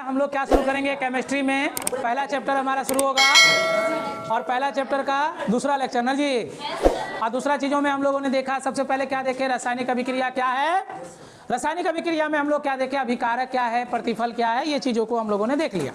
हम लोग क्या शुरू करेंगे केमिस्ट्री में। पहला चैप्टर हमारा शुरू होगा और पहला चैप्टर का दूसरा लेक्चर ना जी। और दूसरा चीज़ों में हम लोगों ने देखा, सबसे पहले क्या देखे, रासायनिक अभिक्रिया क्या है। रासायनिक अभिक्रिया में हम लोग क्या देखे, अभिकारक क्या है, प्रतिफल क्या है, ये चीज़ों को हम लोगों ने देख लिया।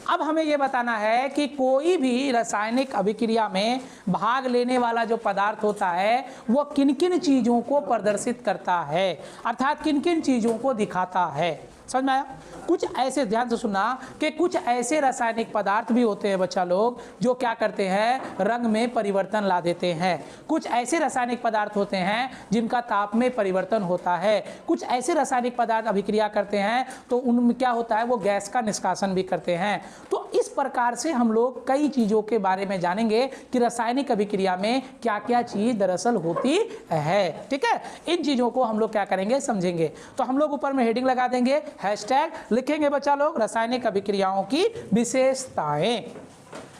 अब हमें ये बताना है कि कोई भी रासायनिक अभिक्रिया में भाग लेने वाला जो पदार्थ होता है वो किन किन चीज़ों को प्रदर्शित करता है, अर्थात किन किन चीज़ों को दिखाता है। समझ में आया। कुछ ऐसे, ध्यान से सुनना, कि कुछ ऐसे रासायनिक पदार्थ भी होते हैं बच्चा लोग जो क्या करते हैं, रंग में परिवर्तन ला देते हैं। कुछ ऐसे रासायनिक पदार्थ होते हैं जिनका ताप में परिवर्तन होता है। कुछ ऐसे रासायनिक पदार्थ अभिक्रिया करते हैं तो उनमें क्या होता है, वो गैस का निष्कासन भी करते हैं। तो इस प्रकार से हम लोग कई चीज़ों के बारे में जानेंगे कि रासायनिक अभिक्रिया में क्या क्या चीज़ दरअसल होती है। ठीक है, इन चीज़ों को हम लोग क्या करेंगे, समझेंगे। तो हम लोग ऊपर में हेडिंग लगा देंगे, हैशटैग लिखेंगे बच्चा लोग, रासायनिक अभिक्रियाओं की विशेषताएं।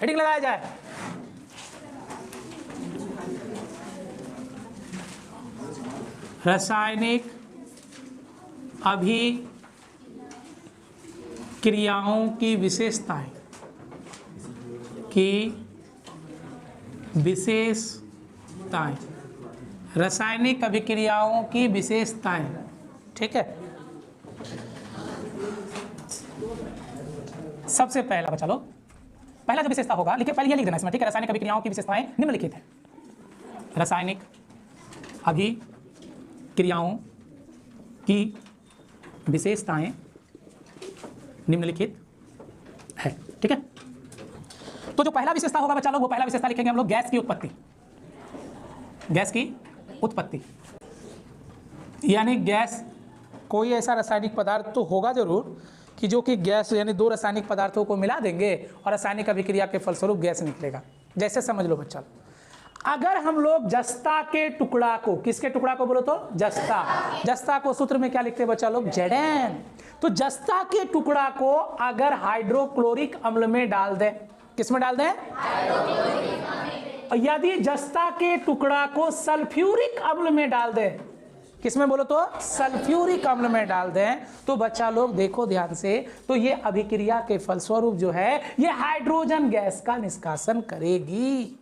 हेडिंग लगाया जाए। रासायनिक अभिक्रियाओं की विशेषताएं रासायनिक अभिक्रियाओं की विशेषताएं। ठीक है, सबसे पहला बच्चा लोग, पहला जो विशेषता होगा, लिखे पहले ये लिख देना इसमें। ठीक है, रासायनिक अभिक्रियाओं की विशेषताएं निम्नलिखित है। रासायनिक अभिक्रियाओं की विशेषताएं निम्नलिखित है। ठीक है, तो जो पहला विशेषता होगा बच्चा लोग, वो पहला विशेषता लिखेंगे हम लोग, गैस की उत्पत्ति। गैस की उत्पत्ति यानी गैस, कोई ऐसा रासायनिक पदार्थ तो होगा जरूर कि जो कि गैस, यानी दो रासायनिक पदार्थों को मिला देंगे और रासायनिक अभिक्रिया के फलस्वरूप गैस निकलेगा। जैसे समझ लो बच्चा, अगर हम लोग जस्ता के टुकड़ा को, किसके टुकड़ा को बोलो तो, जस्ता, जस्ता को सूत्र में क्या लिखते हैं बच्चा लोग, Zn। तो जस्ता के टुकड़ा को अगर हाइड्रोक्लोरिक अम्ल में डाल दें, किस में डाल दें, यदि जस्ता के टुकड़ा को सल्फ्यूरिक अम्ल में डाल दें, किसमें बोलो तो, सल्फ्यूरिक अम्ल में डाल दें, तो बच्चा लोग देखो ध्यान से, तो ये अभिक्रिया के फलस्वरूप जो है ये हाइड्रोजन गैस का निष्कासन करेगी।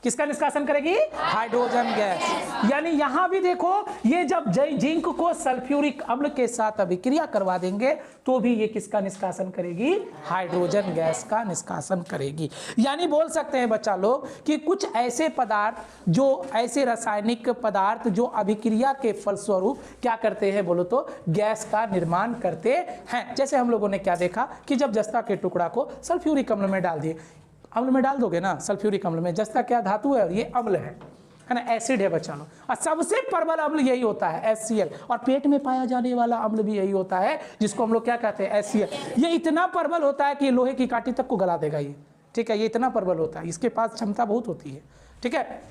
किसका निष्कासन करेगी, हाइड्रोजन गैस। यानी यहां भी देखो, ये जब जिंक को सल्फ्यूरिक अम्ल के साथ अभिक्रिया करवा देंगे तो भी ये किसका निष्कासन करेगी, हाइड्रोजन गैस का निष्कासन करेगी। यानी बोल सकते हैं बच्चा लोग कि कुछ ऐसे पदार्थ, जो ऐसे रासायनिक पदार्थ जो अभिक्रिया के फलस्वरूप क्या करते हैं बोलो तो, गैस का निर्माण करते हैं। जैसे हम लोगों ने क्या देखा कि जब जस्ता के टुकड़ा को सल्फ्यूरिक अम्ल में डाल दिए, अम्ल में डाल दोगे ना, सल्फ्यूरिक अम्ल में, जस्ता क्या धातु है और ये अम्ल है ना, एसिड है बच्चा लोग। और सबसे प्रबल अम्ल यही होता है HCl, और पेट में पाया जाने वाला अम्ल भी यही होता है, जिसको हम लोग क्या कहते हैं, HCl। ये इतना प्रबल होता है कि लोहे की कांटी तक को गला देगा ये। ठीक है, ये इतना प्रबल होता है, इसके पास क्षमता बहुत होती है। ठीक है,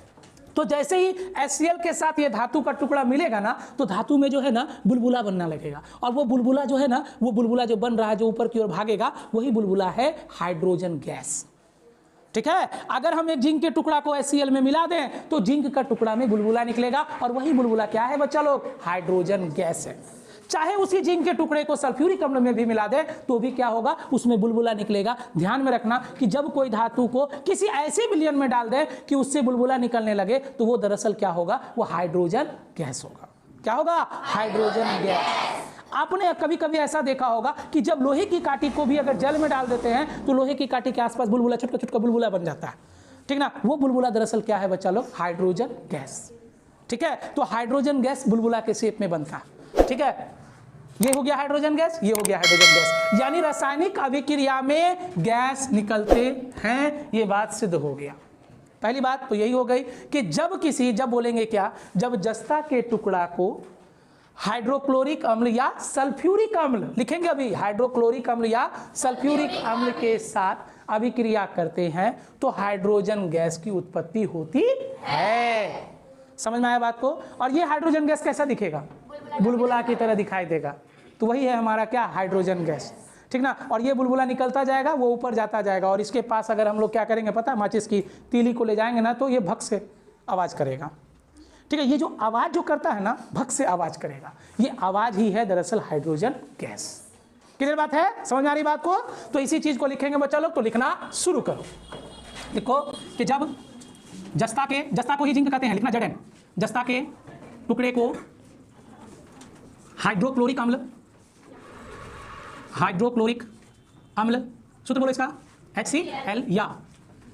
तो जैसे ही HCl के साथ ये धातु का टुकड़ा मिलेगा ना, तो धातु में जो है ना बुलबुला बनना लगेगा, और वो बुलबुला जो है ना, वो बुलबुला जो बन रहा है, जो ऊपर की ओर भागेगा, वही बुलबुला है हाइड्रोजन गैस। ठीक है, अगर हम एक जिंक के टुकड़ा को HCl में मिला दें तो जिंक का टुकड़ा में बुलबुला निकलेगा, और वही बुलबुला क्या है बच्चा लोग, हाइड्रोजन गैस है। चाहे उसी जिंक के टुकड़े को सल्फ्यूरिक अम्ल में भी मिला दे तो भी क्या होगा, उसमें बुलबुला निकलेगा। ध्यान में रखना कि जब कोई धातु को किसी ऐसे विलयन में डाल दे कि उससे बुलबुला निकलने लगे, तो वो दरअसल क्या होगा, वो हाइड्रोजन गैस होगा। क्या होगा, हाइड्रोजन गैस। आपने कभी कभी ऐसा देखा होगा कि जब लोहे की कांटी को भी अगर जल में डाल देते हैं तो लोहे की कांटी के आसपास बुलबुला, छोटा छोटा बुलबुला बन जाता है। ठीक ना, वो बुलबुला दरअसल क्या है बच्चा लोग, हाइड्रोजन गैस। ठीक है, तो हाइड्रोजन गैस बुलबुला के शेप में बनता है। ठीक है, ये हो गया हाइड्रोजन गैस, ये हो गया हाइड्रोजन गैस। यानी रासायनिक अभिक्रिया में गैस निकलते हैं, ये बात सिद्ध हो गया। पहली बात तो यही हो गई कि जब बोलेंगे क्या, जब जस्ता के टुकड़ा को हाइड्रोक्लोरिक अम्ल या सल्फ्यूरिक अम्ल, लिखेंगे अभी, हाइड्रोक्लोरिक अम्ल या सल्फ्यूरिक अम्ल के साथ अभिक्रिया करते हैं तो हाइड्रोजन गैस की उत्पत्ति होती है। समझ में आया बात को। और ये हाइड्रोजन गैस कैसा दिखेगा, बुलबुला की तरह दिखाई देगा। तो वही है हमारा क्या, हाइड्रोजन गैस। ठीक ना, और ये बुलबुला निकलता जाएगा, वो ऊपर जाता जाएगा, और इसके पास अगर हम लोग क्या करेंगे पता है, माचिस की तीली को ले जाएंगे ना, तो ये भक से आवाज़ करेगा। ठीक है, ये जो आवाज़ जो करता है ना, भक से आवाज़ करेगा, ये आवाज़ ही है दरअसल हाइड्रोजन गैस। क्लियर बात है, समझ में आ रही बात को? तो इसी चीज को लिखेंगे बच्चा लोग, तो लिखना शुरू करो। लिखो कि जब जस्ता को ही जिंक कहते हैं, लिखना Zn, जस्ता के टुकड़े को हाइड्रोक्लोरिक अम्ल सूत्र बोलो इसका HCl, या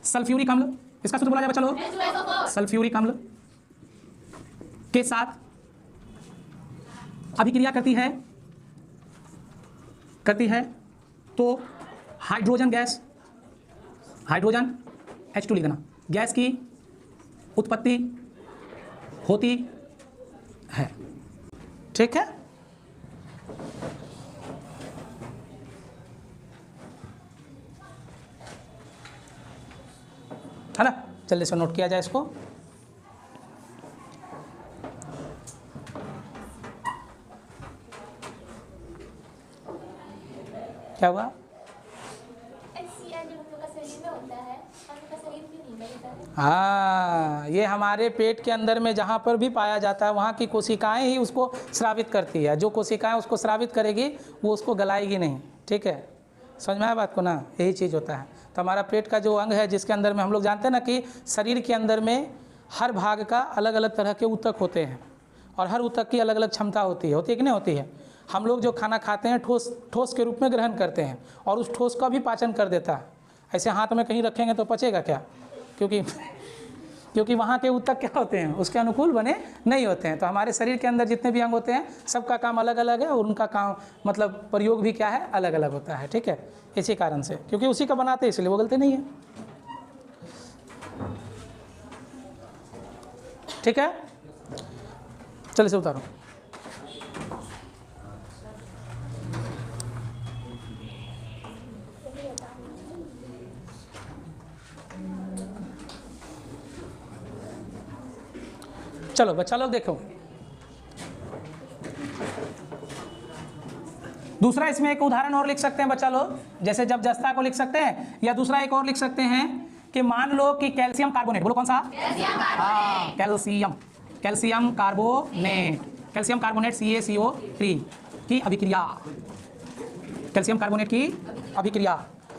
सल्फ्यूरिक अम्ल, इसका सूत्र बोला जाए बच्चा लोग सल्फ्यूरिक अम्ल के साथ अभिक्रिया करती है तो हाइड्रोजन H2 लिखना, गैस की उत्पत्ति होती है। ठीक है, है ना? जल्दी से नोट किया जाए इसको। क्या हुआ? हाँ, ये हमारे पेट के अंदर में जहाँ पर भी पाया जाता है वहाँ की कोशिकाएं ही उसको स्रावित करती है। जो कोशिकाएं उसको स्रावित करेगी वो उसको गलाएगी नहीं। ठीक है, समझ में आया बात को ना? यही चीज़ होता है। तो हमारा पेट का जो अंग है जिसके अंदर में हम लोग जानते हैं ना कि शरीर के अंदर में हर भाग का अलग अलग तरह के ऊतक होते हैं और हर ऊतक की अलग अलग क्षमता होती है कि नहीं होती है? हम लोग जो खाना खाते हैं ठोस के रूप में ग्रहण करते हैं और उस ठोस का भी पाचन कर देता है। ऐसे हाथ में कहीं रखेंगे तो पचेगा क्या? क्योंकि वहाँ के ऊतक क्या होते हैं, उसके अनुकूल बने नहीं होते हैं। तो हमारे शरीर के अंदर जितने भी अंग होते हैं सबका काम अलग अलग है और उनका काम मतलब प्रयोग भी क्या है, अलग अलग होता है। ठीक है, इसी कारण से, क्योंकि उसी का बनाते हैं इसलिए वो गलती नहीं है। ठीक है, चलिए से उतारो। चलो बच्चा लोग देखो, दूसरा इसमें एक उदाहरण और लिख सकते हैं बच्चा लोग, जैसे जब जस्ता को लिख सकते हैं, या दूसरा एक और लिख सकते हैं कि मान लो कि कैल्शियम कार्बोनेट, बोलो कौन सा? कैल्शियम कार्बोनेट CaCO3 की अभिक्रिया, कैल्शियम कार्बोनेट की अभिक्रिया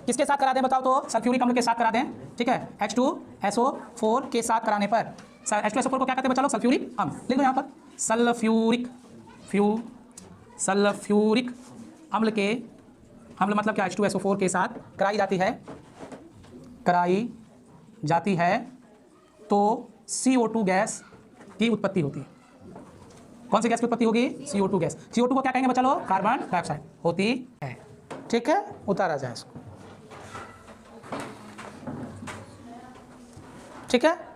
किसके साथ करा दें बताओ? तो सल्फ्यूरिक अम्ल के साथ करा दें। ठीक है, H2SO4 के साथ कराने पर, H2SO4 को क्या कहते हैं बच्चा लोग? सल्फ्यूरिक अम्ल। लिख दो यहाँ पर, सल्फ्यूरिक अम्ल मतलब क्या? H2SO4 के साथ कराई जाती है तो CO2 गैस की उत्पत्ति होती है। कौन सी गैस की उत्पत्ति होगी? CO2 gas. CO2 को क्या कहेंगे बच्चा लोग? कार्बन डाइऑक्साइड होती है। ठीक है, उतारा जाए इसको। ठीक है,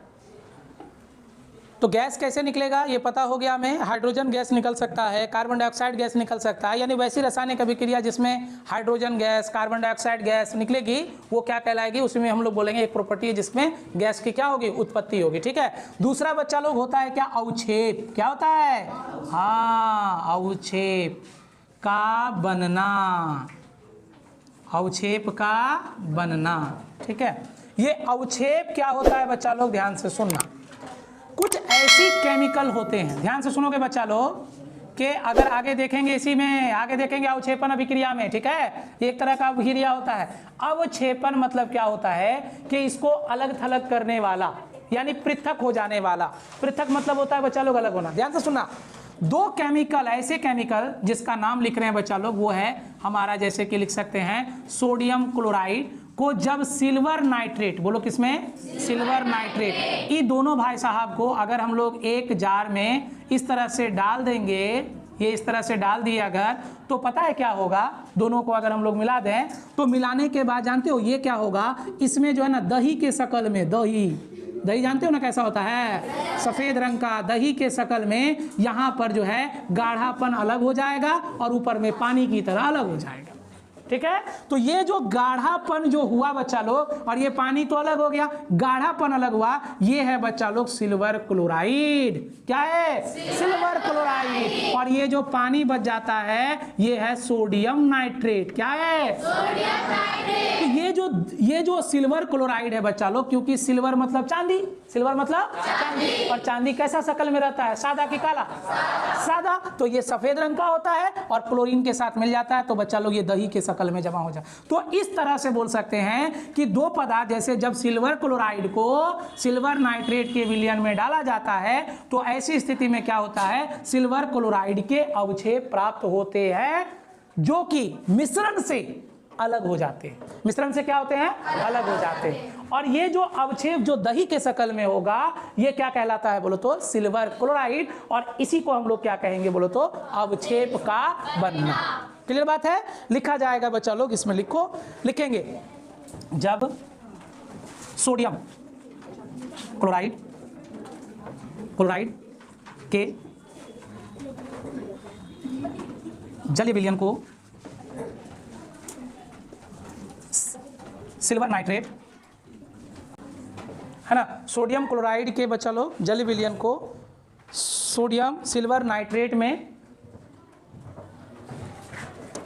तो गैस कैसे निकलेगा ये पता हो गया हमें। हाइड्रोजन गैस निकल सकता है, कार्बन डाइऑक्साइड गैस निकल सकता है, यानी वैसी रासायनिक अभिक्रिया जिसमें hydrogen gas, carbon dioxide gas निकलेगी वो क्या कहलाएगी? उसमें हम लोग बोलेंगे एक प्रॉपर्टी है जिसमें गैस की क्या होगी? उत्पत्ति होगी। ठीक है, दूसरा बच्चा लोग होता है क्या? अवक्षेप। क्या होता है? हाँ, अवक्षेप का बनना। ठीक है, ये अवक्षेप क्या होता है बच्चा लोग? ध्यान से सुनना, कुछ ऐसी केमिकल होते हैं, ध्यान से सुनोगे बच्चा लोग, कि अगर आगे देखेंगे इसी में, आगे देखेंगे अवक्षेपण अभिक्रिया में। ठीक है, एक तरह का अभिक्रिया होता है। अवक्षेपण मतलब क्या होता है कि इसको अलग थलग करने वाला, यानी पृथक हो जाने वाला। पृथक मतलब होता है बच्चा लोग अलग होना। ध्यान से सुनना, दो केमिकल, ऐसे केमिकल जिसका नाम लिख रहे हैं बच्चा लोग, वो है हमारा, जैसे कि लिख सकते हैं सोडियम क्लोराइड को जब सिल्वर नाइट्रेट, बोलो किसमें? Silver nitrate. ये दोनों भाई साहब को अगर हम लोग एक जार में इस तरह से डाल देंगे, ये इस तरह से डाल दिए अगर, तो पता है क्या होगा? दोनों को अगर हम लोग मिला दें तो मिलाने के बाद जानते हो ये क्या होगा? इसमें जो है ना दही के शकल में, दही जानते हो ना कैसा होता है? सफ़ेद रंग का दही के शकल में यहाँ पर जो है गाढ़ापन अलग हो जाएगा और ऊपर में पानी की तरह अलग हो जाएगा। ठीक है। तो ये जो गाढ़ापन जो हुआ बच्चा लोग, और ये पानी तो अलग हो गया, गाढ़ापन अलग हुआ, ये है बच्चा लोग सिल्वर क्लोराइड। क्या है? Silver chloride. और ये जो पानी बच जाता है ये है सोडियम नाइट्रेट। क्या है? Sodium nitrate. तो ये जो सिल्वर क्लोराइड है बच्चा लोग, क्योंकि सिल्वर मतलब चांदी, सिल्वर मतलब चांदी, और चांदी कैसा शक्ल में रहता है, सादा कि काला? सादा। तो ये सफेद रंग का होता है और क्लोरीन के साथ मिल जाता है तो बच्चा लोग ये दही के शक्ल में जमा हो जाए। तो इस तरह से बोल सकते हैं कि दो पदार्थ, जैसे जब सिल्वर क्लोराइड को सिल्वर नाइट्रेट के विलयन में डाला जाता है तो ऐसी स्थिति में क्या होता है, सिल्वर क्लोराइड के अवक्षेप प्राप्त होते हैं जो कि मिश्रण से अलग हो जाते हैं। मिश्रण से क्या होते हैं? अलग हो जाते हैं। और ये जो अवक्षेप जो दही के शक्ल में होगा ये क्या कहलाता है बोलो तो? Silver chloride. और इसी को हम लोग क्या कहेंगे बोलो तो? अवक्षेप का बनना। क्लियर बात है? लिखा जाएगा बच्चा लोग, इसमें लिखो, लिखेंगे जब सोडियम क्लोराइड के जलीय विलयन को सिल्वर नाइट्रेट, है ना, सोडियम क्लोराइड के बच्चा लोग जलीय विलयन को सोडियम सिल्वर नाइट्रेट में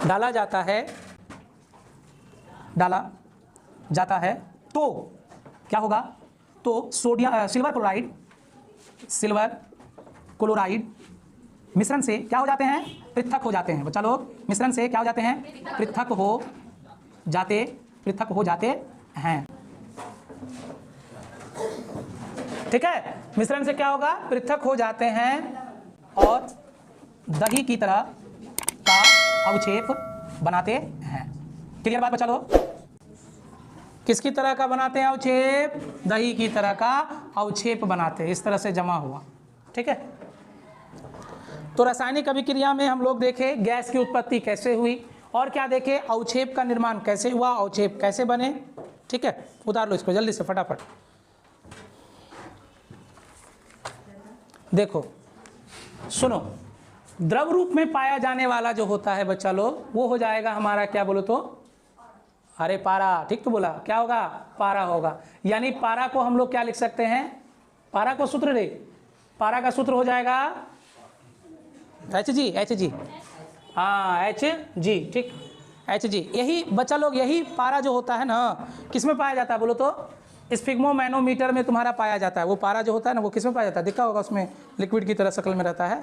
डाला जाता है तो क्या होगा? तो सोडियम सिल्वर क्लोराइड मिश्रण से क्या हो जाते हैं? पृथक हो जाते हैं बच्चा लोग। मिश्रण से क्या हो जाते हैं? पृथक हो जाते हैं। ठीक है, मिश्रण से क्या होगा? पृथक हो जाते हैं और दही की तरह का अवक्षेप बनाते हैं। क्लियर बात बच्चा लोग? किसकी तरह का बनाते हैं अवक्षेप? दही की तरह का अवक्षेप बनाते हैं, इस तरह से जमा हुआ। ठीक है, तो रासायनिक अभिक्रिया में हम लोग देखे गैस की उत्पत्ति कैसे हुई, और क्या देखे? अवक्षेप का निर्माण कैसे हुआ, अवक्षेप कैसे बने। ठीक है, उतार लो इसको जल्दी से फटाफट। देखो सुनो, द्रव रूप में पाया जाने वाला जो होता है बच्चा लोग, वो हो जाएगा हमारा क्या बोलो तो? अरे पारा। ठीक तो बोला, क्या होगा? पारा होगा। यानी पारा को हम लोग क्या लिख सकते हैं? पारा को सूत्र रे, पारा का सूत्र हो जाएगा Hg। हाँ, Hg। ठीक, Hg। यही बच्चा लोग, यही पारा जो होता है ना, किस में पाया जाता है बोलो तो? स्फिग्मोमैनोमीटर में तुम्हारा पाया जाता है। वो पारा जो होता है ना, वो किस में पाया जाता है? दिखा होगा, उसमें लिक्विड की तरह शक्ल में रहता है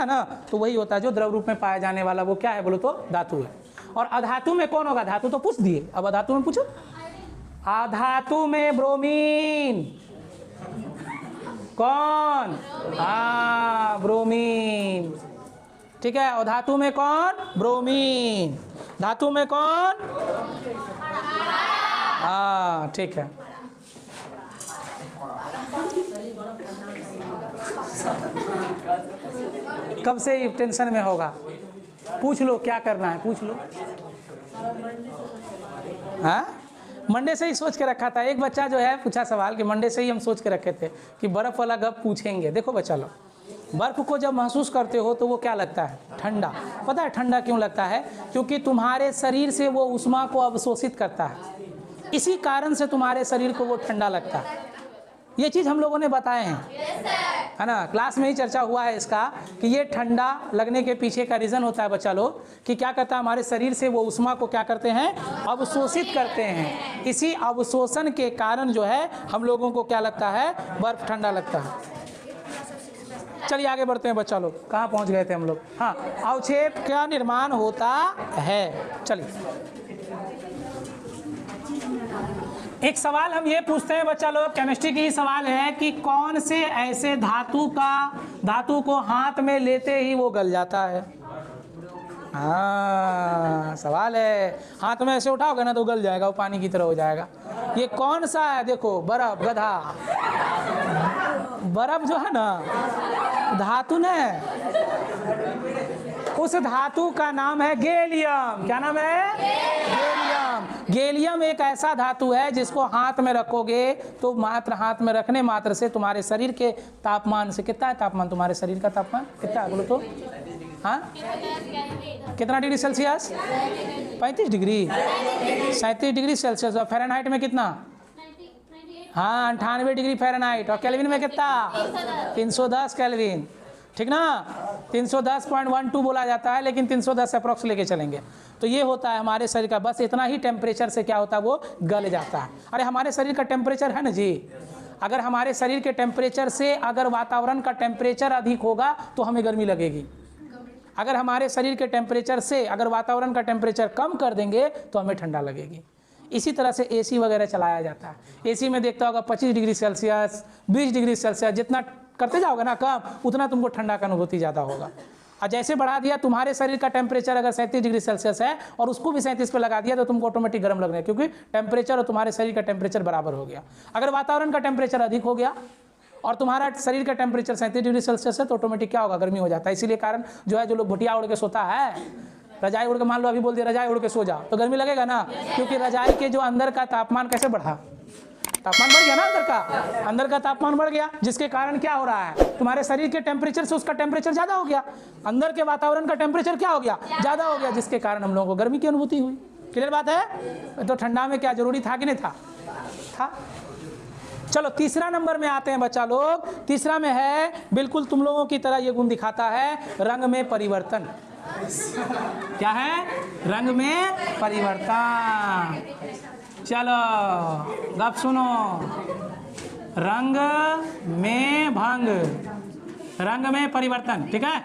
ना। तो वही होता है जो द्रव रूप में पाया जाने वाला, वो क्या है बोलो तो? धातु है। और अधातु में कौन होगा? धातु तो पूछ दिए, अब अधातु में पूछो। अधातु में ब्रोमीन। कौन? हाँ, ब्रोमीन। ठीक है, और धातु में कौन? ब्रोमीन। धातु में कौन? हाँ, ठीक है। कब से टेंशन में होगा? पूछ लो क्या करना है, पूछ लो। हाँ, मंडे से ही सोच के रखा था। एक बच्चा जो है पूछा सवाल कि मंडे से ही हम सोच के रखे थे कि बर्फ वाला गप पूछेंगे। देखो बच्चा लोग, बर्फ को जब महसूस करते हो तो वो क्या लगता है? ठंडा। पता है ठंडा क्यों लगता है? क्योंकि तुम्हारे शरीर से वो उष्मा को अवशोषित करता है, इसी कारण से तुम्हारे शरीर को वो ठंडा लगता है। ये चीज़ हम लोगों ने बताए हैं, है ना, क्लास में ही चर्चा हुआ है इसका कि ये ठंडा लगने के पीछे का रीज़न होता है बच्चा लोग कि क्या करता है, हमारे शरीर से वो उष्मा को क्या करते हैं? अवशोषित करते हैं। इसी अवशोषण के कारण जो है हम लोगों को क्या लगता है? बर्फ ठंडा लगता है। चलिए आगे बढ़ते हैं बच्चा लोग, कहाँ पहुँच गए थे हम लोग? हाँ, अवक्षेप का निर्माण होता है। चलिए एक सवाल हम ये पूछते हैं बच्चा लोग, केमिस्ट्री की ही सवाल है कि कौन से ऐसे धातु को हाथ में लेते ही वो गल जाता है? हाँ, सवाल है। हाथ में ऐसे उठाओगे ना तो गल जाएगा, वो पानी की तरह हो जाएगा। ये कौन सा है? देखो, बर्फ। गधा, बर्फ जो है ना धातु ने, उस धातु का नाम है गैलियम। क्या नाम है? गैलियम। गैलियम एक ऐसा धातु है जिसको हाथ में रखोगे तो मात्र हाथ में रखने मात्र से तुम्हारे शरीर के तापमान से, कितना है तापमान तुम्हारे शरीर का? तापमान कितना है बोलो तो? हाँ, कितना degree Celsius? 35 degree, 37 degree Celsius. और फ़ारेनहाइट में कितना? हाँ 98 डिग्री फ़ारेनहाइट। और केल्विन में कितना? 310 केल्विन, ठीक ना। 310.12 बोला जाता है, लेकिन 310 अप्रॉक्स लेके चलेंगे। तो ये होता है हमारे शरीर का, बस इतना ही टेम्परेचर से क्या होता है, वो गल जाता है। अरे हमारे शरीर का टेम्परेचर है ना जी, अगर हमारे शरीर के टेम्परेचर से अगर वातावरण का टेम्परेचर अधिक होगा तो हमें गर्मी लगेगी। अगर हमारे शरीर के टेम्परेचर से अगर वातावरण का टेम्परेचर कम कर देंगे तो हमें ठंडा लगेगी। इसी तरह से एसी वगैरह चलाया जाता है। एसी में देखता होगा 25 डिग्री सेल्सियस, 20 डिग्री सेल्सियस, जितना करते जाओगे ना कम, उतना तुमको ठंडा का अनुभूति ज़्यादा होगा। और जैसे बढ़ा दिया, तुम्हारे शरीर का टेम्परेचर अगर 37 डिग्री सेल्सियस है और उसको भी 37 पे लगा दिया तो तुमको ऑटोमेटिक गर्म लगने, क्योंकि टेम्परेचर और तुम्हारे शरीर का टेम्परेचर बराबर हो गया। अगर वातावरण का टेम्परेचर अधिक हो गया और तुम्हारा शरीर का टेम्परेचर 37 डिग्री सेल्सियस है तो ऑटोमेटिक क्या होगा, गर्मी हो जाता है। इसीलिए कारण जो है, जो लोग भुटिया उड़ के सोता है, रजाई उड़ के, मान लो अभी बोल दिया रजाई उड़ के सो जाओ, तो गर्मी लगेगा ना, क्योंकि रजाई के जो अंदर का तापमान कैसे बढ़ा, तापमान बढ़ गया ना, अंदर का तापमान बढ़ गया, जिसके कारण क्या हो रहा है, तुम्हारे शरीर के टेम्परेचर से उसका टेम्परेचर ज़्यादा हो गया, अंदर के वातावरण का टेम्परेचर क्या हो गया, ज़्यादा हो गया, जिसके कारण हम लोगों को गर्मी की अनुभूति हुई। क्लियर बात है? तो ठंडा में क्या जरूरी था कि नहीं था? चलो तीसरा नंबर में आते हैं बच्चा लोग। तीसरा में है, बिल्कुल तुम लोगों की तरह ये गुण दिखाता है, रंग में परिवर्तन। क्या है? रंग में परिवर्तन। चलो गप सुनो, रंग में भंग, रंग में परिवर्तन, ठीक है।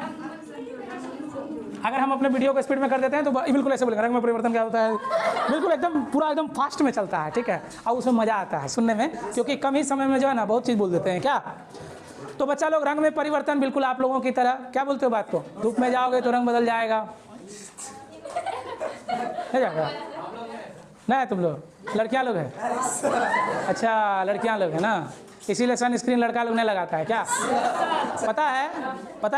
अगर हम अपने वीडियो को स्पीड में कर देते हैं तो बिल्कुल ऐसे बोलेंगे, रंग में परिवर्तन क्या होता है, बिल्कुल एकदम पूरा एकदम फास्ट में चलता है, ठीक है। और उसमें मज़ा आता है सुनने में, क्योंकि कम ही समय में जो है ना बहुत चीज़ बोल देते हैं क्या। तो बच्चा लोग, रंग में परिवर्तन बिल्कुल आप लोगों की तरह, क्या बोलते हो बात को, धूप में जाओगे तो रंग बदल जाएगा, नहीं जाएगा? नहीं, तुम लोग लड़कियां लोग हैं, अच्छा लड़कियां लोग हैं ना, इसीलिए सनस्क्रीन लड़का लोग नहीं लगाता है क्या? पता है,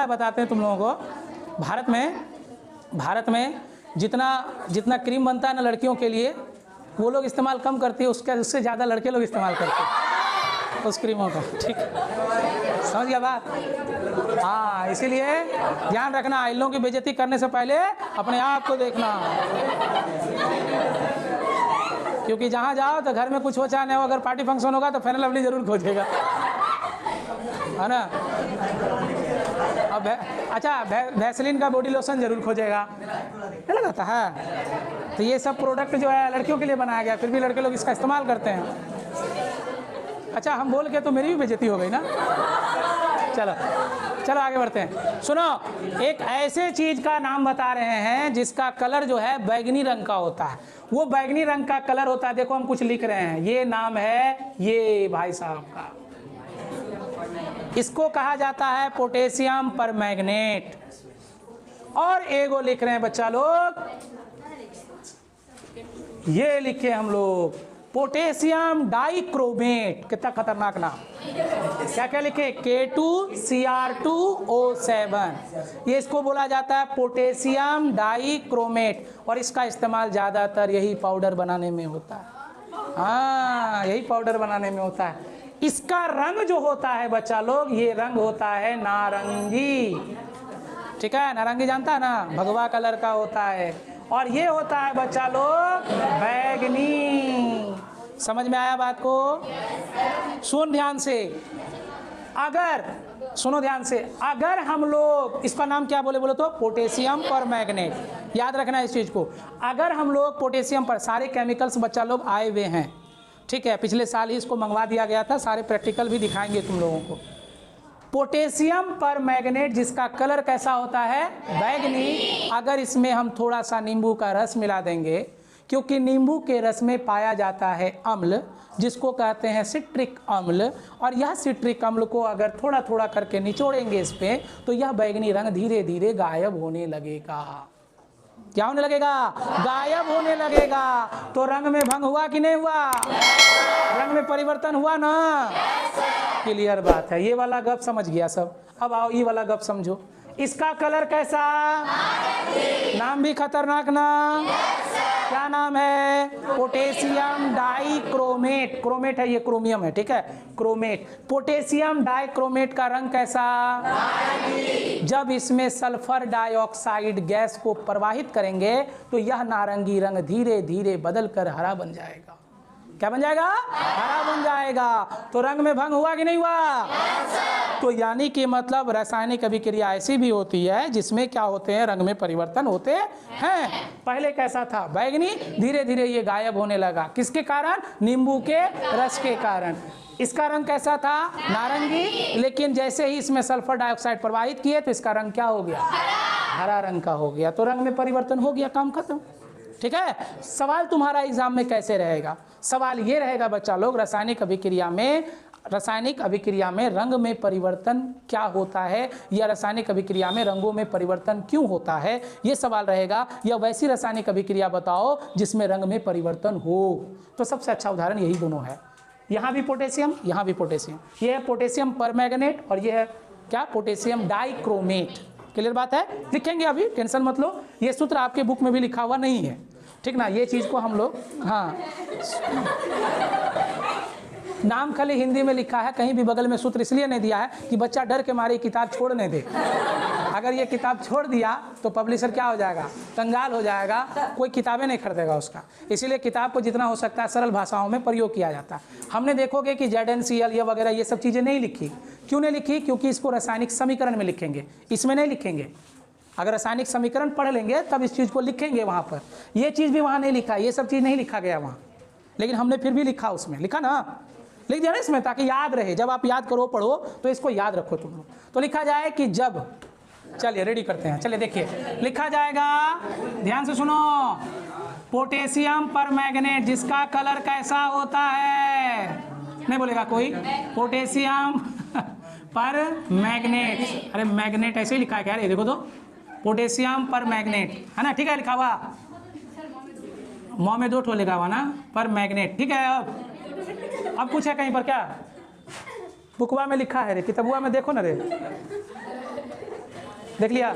बताते हैं तुम लोगों को। भारत में जितना क्रीम बनता है ना लड़कियों के लिए, वो लोग इस्तेमाल कम करती है, उससे ज़्यादा लड़के लोग इस्तेमाल करते हैं उस क्रीमों का, ठीक, समझ गया बात? हाँ, इसीलिए ध्यान रखना, इन लोगों की बेइज्जती करने से पहले अपने आप को देखना, क्योंकि जहाँ जाओ तो घर में कुछ हो चाहे नहीं हो, अगर पार्टी फंक्शन होगा तो फेयर लवली जरूर खोजेगा, है ना। अब अच्छा, वैसलीन का बॉडी लोशन जरूर खोजेगा, नहीं लगाता है। तो ये सब प्रोडक्ट जो है लड़कियों के लिए बनाया गया, फिर भी लड़के लोग इसका इस्तेमाल करते हैं। अच्छा, हम बोल के तो मेरी भी बेइज्जती हो गई ना। चलो आगे बढ़ते हैं। सुनो, एक ऐसे चीज का नाम बता रहे हैं जिसका कलर जो है बैगनी रंग का होता है। वो बैगनी रंग का कलर होता है, देखो हम कुछ लिख रहे हैं, ये नाम है ये भाई साहब का, इसको कहा जाता है पोटेशियम परमैंगनेट। और एगो लिख रहे हैं बच्चा लोग, ये लिखे हम लोग पोटेशियम डाइक्रोमेट। कितना खतरनाक नाम, क्या लिखे, K2Cr2O7, ये इसको बोला जाता है पोटेशियम डाइक्रोमेट। और इसका इस्तेमाल ज़्यादातर यही पाउडर बनाने में होता है। हाँ, यही पाउडर बनाने में होता है। इसका रंग जो होता है बच्चा लोग, ये रंग होता है नारंगी, ठीक है। नारंगी जानता है ना, भगवा कलर का होता है। और ये होता है बच्चा लोग बैगनी। समझ में आया बात को? सुन ध्यान से, सुनो ध्यान से, अगर हम लोग इसका नाम क्या बोले तो पोटेशियम परमैंगनेट, याद रखना इस चीज़ को। अगर हम लोग पोटेशियम पर, सारे केमिकल्स बच्चा लोग आए हुए हैं, ठीक है, पिछले साल ही इसको मंगवा दिया गया था, सारे प्रैक्टिकल भी दिखाएंगे तुम लोगों को। पोटेशियम परमैंगनेट जिसका कलर कैसा होता है, बैगनी। अगर इसमें हम थोड़ा सा नींबू का रस मिला देंगे, क्योंकि नींबू के रस में पाया जाता है अम्ल, जिसको कहते हैं सिट्रिक अम्ल, और यह सिट्रिक अम्ल को अगर थोड़ा थोड़ा करके निचोड़ेंगे इस पे, तो यह बैगनी रंग धीरे धीरे गायब होने लगेगा। क्या होने लगेगा? गायब होने लगेगा। तो रंग में भंग हुआ कि नहीं हुआ? रंग में परिवर्तन हुआ ना? क्लियर बात है। ये वाला गप समझ गया सब। अब आओ ये वाला गप समझो। इसका कलर कैसा? नाम भी खतरनाक ना? क्या नाम है? Potassium dichromate. क्रोमेट है, ये क्रोमियम है, ठीक है, क्रोमेट। पोटेशियम डाइक्रोमेट का रंग कैसा? जब इसमें सल्फर डाइऑक्साइड गैस को प्रवाहित करेंगे तो यह नारंगी रंग धीरे धीरे बदलकर हरा बन जाएगा। क्या बन जाएगा? हरा बन जाएगा। तो रंग में भंग हुआ कि नहीं हुआ? तो यानी कि मतलब रासायनिक अभिक्रिया ऐसी भी होती है जिसमें क्या होते हैं, रंग में परिवर्तन होते हैं। पहले कैसा था? बैंगनी, धीरे धीरे ये गायब होने लगा। किसके कारण? नींबू के रस के कारण। इसका रंग कैसा था? नारंगी, लेकिन जैसे ही इसमें सल्फर डाइऑक्साइड प्रवाहित किए तो इसका रंग क्या हो गया? हरा रंग का हो गया। तो रंग में परिवर्तन हो गया, काम खत्म। ठीक है। सवाल तुम्हारा एग्जाम में कैसे रहेगा? सवाल ये रहेगा बच्चा लोग, रासायनिक अभिक्रिया में रंग में परिवर्तन क्या होता है, या रासायनिक अभिक्रिया में रंगों में परिवर्तन क्यों होता है, ये सवाल रहेगा। या वैसी रासायनिक अभिक्रिया बताओ जिसमें रंग में परिवर्तन हो। तो सबसे अच्छा उदाहरण यही दोनों है। यहाँ भी पोटेशियम, यहाँ भी पोटेशियम। ये है पोटेशियम परमैंगनेट और ये है क्या? Potassium dichromate. क्लियर बात है? लिखेंगे अभी, टेंशन मत लो। ये सूत्र आपके बुक में भी लिखा हुआ नहीं है, ठीक ना। ये चीज़ को हम लोग, हाँ, नाम खाली हिंदी में लिखा है, कहीं भी बगल में सूत्र इसलिए नहीं दिया है कि बच्चा डर के मारे किताब छोड़ने दे। अगर ये किताब छोड़ दिया तो पब्लिशर क्या हो जाएगा? कंगाल हो जाएगा, कोई किताबें नहीं खरीदेगा उसका। इसीलिए किताब को जितना हो सकता है सरल भाषाओं में प्रयोग किया जाता है। हमने देखोगे कि ZnCl ये वगैरह ये सब चीज़ें नहीं लिखी। क्यों नहीं लिखी? क्योंकि इसको रासायनिक समीकरण में लिखेंगे, इसमें नहीं लिखेंगे। अगर रासायनिक समीकरण पढ़ लेंगे तब इस चीज़ को लिखेंगे वहाँ पर। ये चीज़ भी वहाँ नहीं लिखा, ये सब चीज़ नहीं लिखा गया वहाँ, लेकिन हमने फिर भी लिखा, उसमें लिखा ना, लिख दिया ना इसमें, ताकि याद रहे। जब आप याद करो पढ़ो तो इसको याद रखो तुम लोग। तो लिखा जाए कि जब, चलिए रेडी करते हैं, चलिए देखिए लिखा जाएगा, ध्यान से सुनो। पोटेशियम परमैंगनेट जिसका कलर कैसा होता है? नहीं बोलेगा कोई? पोटेशियम परमैंगनेट, अरे मैग्नेट ऐसे ही लिखा है क्या? ये देखो तो, पोटेशियम परमैंगनेट है ना, ठीक है, लिखा हुआ मौ में 2 ठो लिखा हुआ ना, परमैंगनेट, ठीक है। अब कुछ है कहीं पर क्या? बुकवा में लिखा है रे, किताबुआ में देखो ना रे, देख लिया?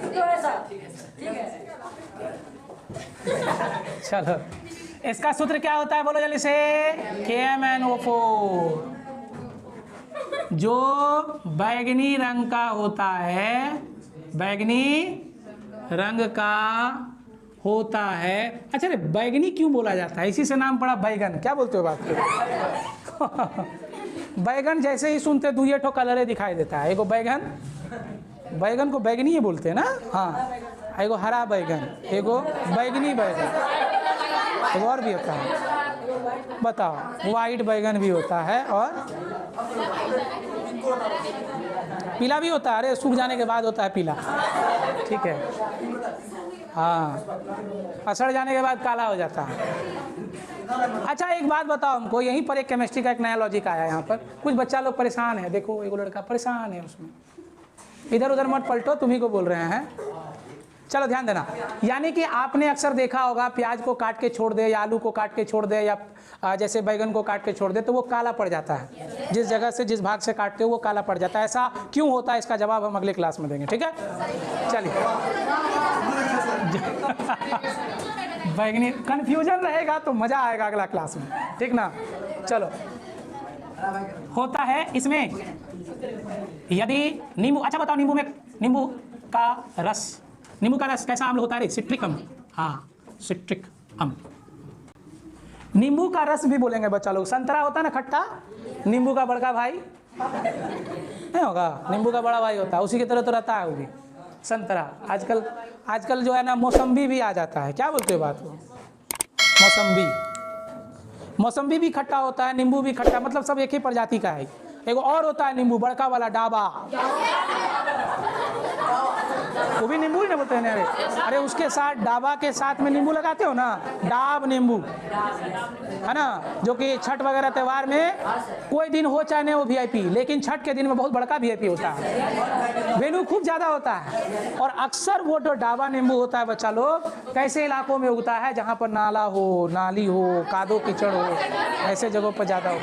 चलो, इसका सूत्र क्या होता है बोलो जल्दी से? KMnO4। जो बैगनी रंग का होता है, बैगनी रंग का होता है। अच्छा रे, बैगनी क्यों बोला जाता है? इसी से नाम पड़ा बैगन। क्या बोलते हो बात को? बैगन जैसे ही सुनते दुइये ठो कलरे दिखाई देता है। एगो बैगन, बैगन को बैगनी ही बोलते हैं ना, हाँ। एगो हरा बैगन, एगो बैगनी बैगन, एगो और भी होता है, बताओ, वाइट बैगन भी होता है और पीला भी होता है। अरे सूख जाने के बाद होता है पीला, ठीक है, हाँ, असड़ जाने के बाद काला हो जाता है। अच्छा एक बात बताओ हमको, यहीं पर एक केमिस्ट्री का एक नया लॉजिक आया है। यहाँ पर कुछ बच्चा लोग परेशान है, देखो एगो लड़का परेशान है, उसमें इधर उधर मत पलटो, तुम्ही को बोल रहे हैं। चलो ध्यान देना, यानी कि आपने अक्सर देखा होगा प्याज को काट के छोड़ दे या आलू को काट के छोड़ दे या जैसे बैगन को काट के छोड़ दे तो वो काला पड़ जाता है। जिस जगह से जिस भाग से काटते हो वो काला पड़ जाता है। ऐसा क्यों होता है इसका जवाब हम अगले क्लास में देंगे, ठीक है। चलिए बैगनी कन्फ्यूजन रहेगा तो मज़ा आएगा अगला क्लास में, ठीक ना। चलो, होता है इसमें यदि नींबू, अच्छा बताओ नींबू का रस, नींबू का रस कैसा अम्ल होता है? सिट्रिक अम्ल, हाँ सिट्रिक अम्ल। नींबू का रस भी बोलेंगे बच्चा लोग। संतरा होता है ना खट्टा, नींबू का बड़का भाई नहीं होगा, नींबू का बड़ा भाई होता है, उसी की तरह तो रहता है वो भी संतरा। आजकल जो है ना मौसम्बी भी आ जाता है। क्या बोलते हो बात को? मौसम्बी भी खट्टा होता है, नींबू भी खट्टा, मतलब सब एक ही प्रजाति का है। एगो और होता है नींबू बड़का वाला, डाबा, वो भी नींबू ही ना बोलते हैं। अरे उसके साथ डाबा के साथ में नींबू लगाते हो ना, डाब नींबू है ना, जो कि छठ वगैरह त्यौहार में कोई दिन हो चाहे नहीं हो VIP, लेकिन छठ के दिन में बहुत बड़का VIP होता है, वैल्यू खूब ज़्यादा होता है। और अक्सर वो जो डाबा नींबू होता है बच्चा लोग कैसे इलाकों में उगता है? जहाँ पर नाला हो, नाली हो, कादो कीचड़ हो, ऐसे जगहों पर ज़्यादा हो।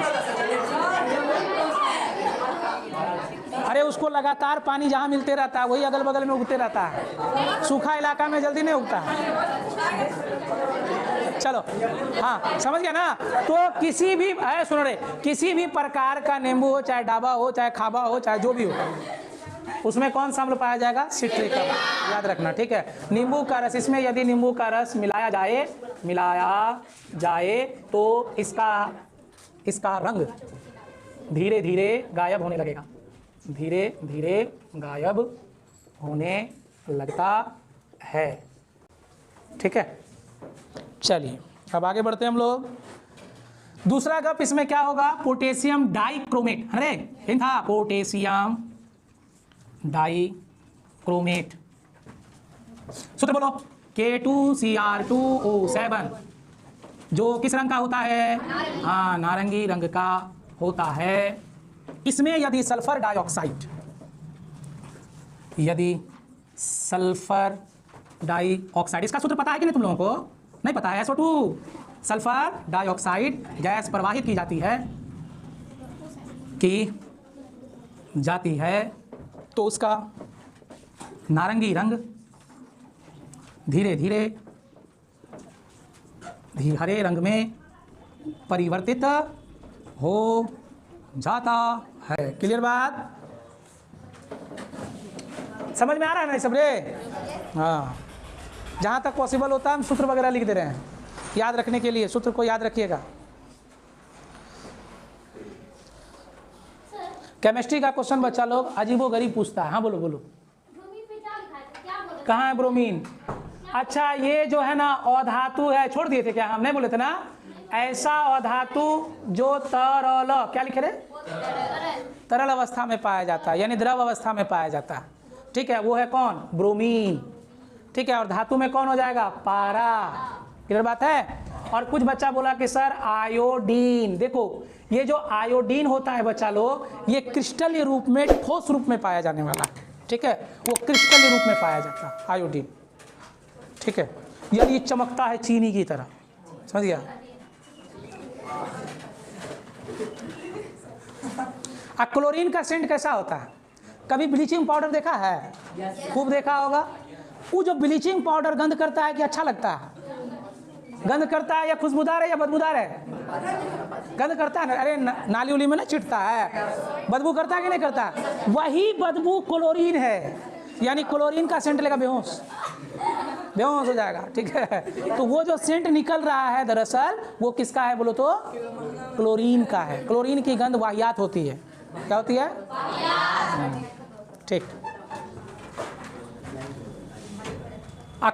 अरे उसको लगातार पानी जहाँ मिलते रहता है वही अगल बगल में उगते रहता है, सूखा इलाका में जल्दी नहीं उगता है। चलो हाँ समझ गया ना। तो किसी भी सुनो रे, किसी भी प्रकार का नींबू हो, चाहे डाबा हो, चाहे खाबा हो, चाहे जो भी हो, उसमें कौन सा अम्ल पाया जाएगा? सिट्रिक अम्ल, याद रखना, ठीक है। नींबू का रस, इसमें यदि नींबू का रस मिलाया जाए तो इसका रंग धीरे धीरे गायब होने लगेगा, धीरे धीरे गायब होने लगता है, ठीक है। चलिए अब आगे बढ़ते हैं हम लोग। दूसरा कप इसमें क्या होगा? Potassium dichromate. अरे हिंट था, पोटेशियम डाइक्रोमेट। सूत्र बोलो, K2Cr2O7, जो किस रंग का होता है? हाँ, नारंगी रंग का होता है। इसमें यदि सल्फर डाइऑक्साइड, इसका सूत्र पता है कि नहीं तुम लोगों को? नहीं पता है? SO2, सल्फर डाइऑक्साइड गैस प्रवाहित की जाती है तो उसका नारंगी रंग धीरे धीरे हरे रंग में परिवर्तित हो जाता है। क्लियर बात? समझ में आ रहा है ना सब रे? हाँ, जहाँ तक पॉसिबल होता है हम सूत्र वगैरह लिख दे रहे हैं याद रखने के लिए। सूत्र को याद रखिएगा। केमिस्ट्री का क्वेश्चन बच्चा लोग अजीबोगरीब पूछता है। हाँ बोलो बोलो। कहाँ है ब्रोमीन? अच्छा, ये जो है ना अधातु है, छोड़ दिए थे क्या? हम नहीं बोले थे ना? ऐसा अधातु जो तरल, क्या लिखे रे? तरल अवस्था में पाया जाता है, यानी द्रव अवस्था में पाया जाता है, ठीक है। वो है कौन? ब्रोमीन, ठीक है। और धातु में कौन हो जाएगा? पारा। क्लियर बात है? और कुछ बच्चा बोला कि सर आयोडीन। देखो, ये जो आयोडीन होता है बच्चा लोग, ये क्रिस्टल रूप में, ठोस रूप में पाया जाने वाला, ठीक है। वो क्रिस्टल रूप में पाया जाता है आयोडीन, ठीक है। यानी ये चमकता है चीनी की तरह, समझ गया? क्लोरीन का सेंट कैसा होता है? कभी ब्लीचिंग पाउडर देखा है? खूब देखा होगा। वो जो ब्लीचिंग पाउडर गंध करता है कि अच्छा लगता है? गंध करता है या खुशबूदार है या बदबूदार है? गंध करता है ना। अरे नाली उली में ना चिटता है, बदबू करता है कि नहीं करता? वही बदबू क्लोरीन है, यानी क्लोरीन का सेंट लेगा बेहोश हो जाएगा, ठीक है। तो वो जो सेंट निकल रहा है दरअसल वो किसका है बोलो तो? क्लोरीन का है। क्लोरीन की गंध वाहियात होती है। क्या होती है? ठीक।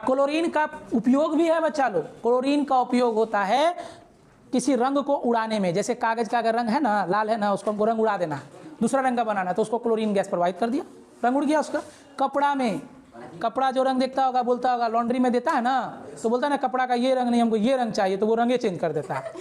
क्लोरीन का उपयोग भी है बच्चा लोग। क्लोरीन का उपयोग होता है किसी रंग को उड़ाने में। जैसे कागज का अगर रंग है ना, लाल है ना, उसको हमको रंग उड़ा देना, दूसरा रंग का बनाना, तो उसको क्लोरीन गैस प्रवाहित कर दिया, रंग उड़ गया उसका। कपड़ा में, कपड़ा जो रंग देखता होगा, बोलता होगा, लॉन्ड्री में देता है ना, तो बोलता है ना कपड़ा का ये रंग नहीं, हमको ये रंग चाहिए, तो वो रंगे चेंज कर देता है,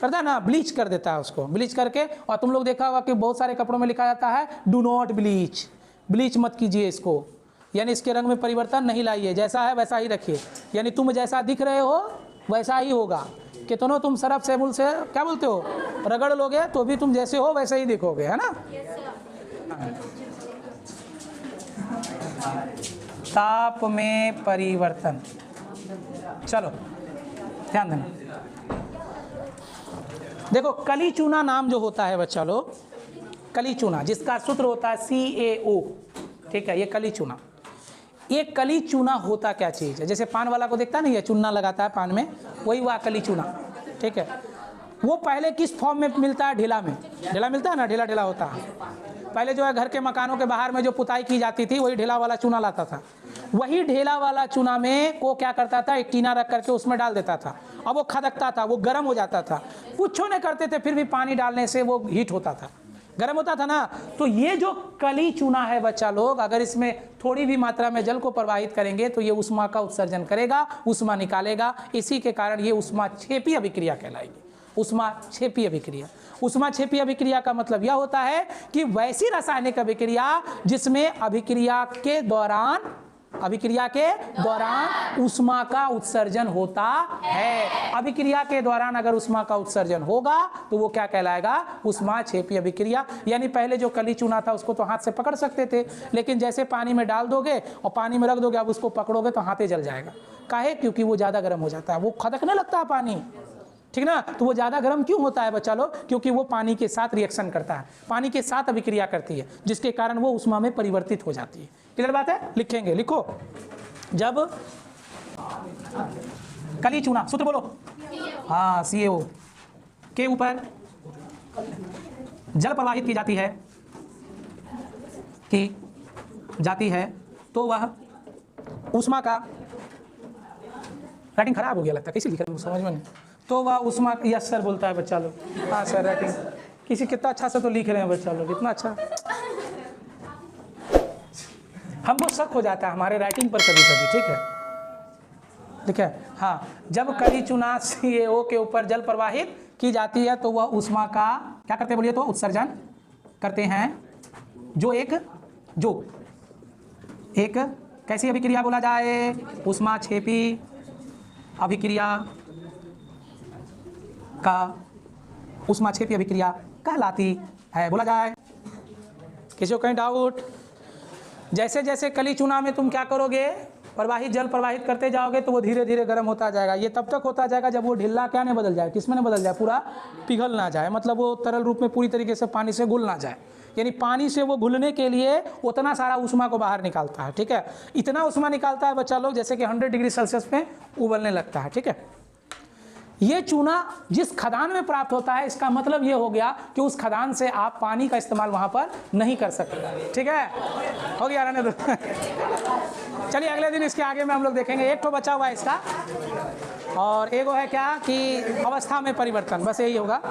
करता है ना, ब्लीच कर देता है उसको, ब्लीच करके। और तुम लोग देखा होगा कि बहुत सारे कपड़ों में लिखा जाता है डू नॉट ब्लीच, ब्लीच मत कीजिए इसको, यानी इसके रंग में परिवर्तन नहीं लाइए, जैसा है वैसा ही रखिए, यानी तुम जैसा दिख रहे हो वैसा ही होगा। कितनों तुम सरफ सेबुल से क्या बोलते हो रगड़ लोगे तो भी तुम जैसे हो वैसे ही दिखोगे, है ना। ताप में परिवर्तन, चलो ध्यान देना। देखो कली चूना नाम जो होता है बच्चा लोग, कली चूना जिसका सूत्र होता है CaO, ठीक है, ये कली चूना। ये कली चूना होता क्या चीज़ है? जैसे पान वाला को देखता नहीं है, चूना लगाता है पान में, वही हुआ कली चूना, ठीक है। वो पहले किस फॉर्म में मिलता है? ढेला में, ढेला मिलता है ना, ढेला ढेला होता है। पहले जो है घर के मकानों के बाहर में जो पुताई की जाती थी वही ढेला वाला चूना लाता था। वही ढेला वाला चूना में को क्या करता था, एक टीना रख करके उसमें डाल देता था, अब वो खदकता था, वो गर्म हो जाता था, कुछ नहीं करते थे, फिर भी पानी डालने से वो हीट होता था, गर्म होता था ना। तो ये जो कली चूना है बच्चा लोग, अगर इसमें थोड़ी भी मात्रा में जल को प्रवाहित करेंगे तो ये उष्मा का उत्सर्जन करेगा, उष्मा निकालेगा। इसी के कारण ये उष्माक्षेपी अभिक्रिया कहलाएगी, उष्माक्षेपी अभिक्रिया। उष्माक्षेपी अभिक्रिया का मतलब यह होता है कि वैसी रासायनिक अभिक्रिया जिसमें अभिक्रिया के दौरान अभिक्रिया के दौरान ऊष्मा का उत्सर्जन होता है। अभिक्रिया के दौरान अगर ऊष्मा का उत्सर्जन होगा तो वो क्या कहलाएगा, ऊष्माक्षेपी अभिक्रिया। यानी पहले जो कली चूना था उसको तो हाथ से पकड़ सकते थे, लेकिन जैसे पानी में डाल दोगे और पानी में रख दोगे, अब उसको पकड़ोगे तो हाथे जल जाएगा। काहे? क्योंकि वो ज़्यादा गर्म हो जाता है, वो खदकने लगता है पानी, ठीक ना। तो वो ज़्यादा गर्म क्यों होता है बच्चा लोग? क्योंकि वो पानी के साथ रिएक्शन करता है, पानी के साथ अभिक्रिया करती है, जिसके कारण वो ऊष्मा में परिवर्तित हो जाती है। क्लियर बात है? लिखेंगे, लिखो। जब कली चूना, सूत्र बोलो, हाँ CaO के ऊपर जल प्रवाहित की जाती है तो वह ऊष्मा का, राइटिंग खराब हो गया लगता है, कैसे लिख रहे हैं समझ में नहीं, तो वह ऊष्मा, यस सर बोलता है बच्चा लोग, हाँ सर राइटिंग किसी कितना अच्छा से तो लिख रहे हैं बच्चा लोग, इतना अच्छा। हमको शक हो जाता है हमारे राइटिंग पर कभी कभी, ठीक है, ठीक है। हाँ, जब कली चूना CaO के ऊपर जल प्रवाहित की जाती है तो वह ऊष्मा का क्या करते हैं बोलिए तो, उत्सर्जन करते हैं, जो एक कैसी अभिक्रिया बोला जाए, ऊष्माक्षेपी अभिक्रिया का, ऊष्माक्षेपी अभिक्रिया कहलाती है, बोला जाए। किसी को कहीं डाउट? जैसे जैसे कली चूना में तुम क्या करोगे, जल प्रवाहित करते जाओगे तो वो धीरे धीरे गर्म होता जाएगा। ये तब तक होता जाएगा जब वो ढिल्ला क्या नहीं बदल जाए, किसमें नहीं बदल जाए, पूरा पिघल ना जाए, मतलब वो तरल रूप में पूरी तरीके से पानी से घुल ना जाए। यानी पानी से वो घुलने के लिए उतना सारा ऊष्मा को बाहर निकालता है, ठीक है। इतना ऊष्मा निकालता है बच्चा लोग जैसे कि 100 डिग्री सेल्सियस पे उबलने लगता है, ठीक है। ये चूना जिस खदान में प्राप्त होता है, इसका मतलब ये हो गया कि उस खदान से आप पानी का इस्तेमाल वहाँ पर नहीं कर सकते, ठीक है। हो गया रहने दो। चलिए अगले दिन इसके आगे में हम लोग देखेंगे। एक तो बचा हुआ है इसका, और एगो है क्या कि अवस्था में परिवर्तन, बस यही होगा।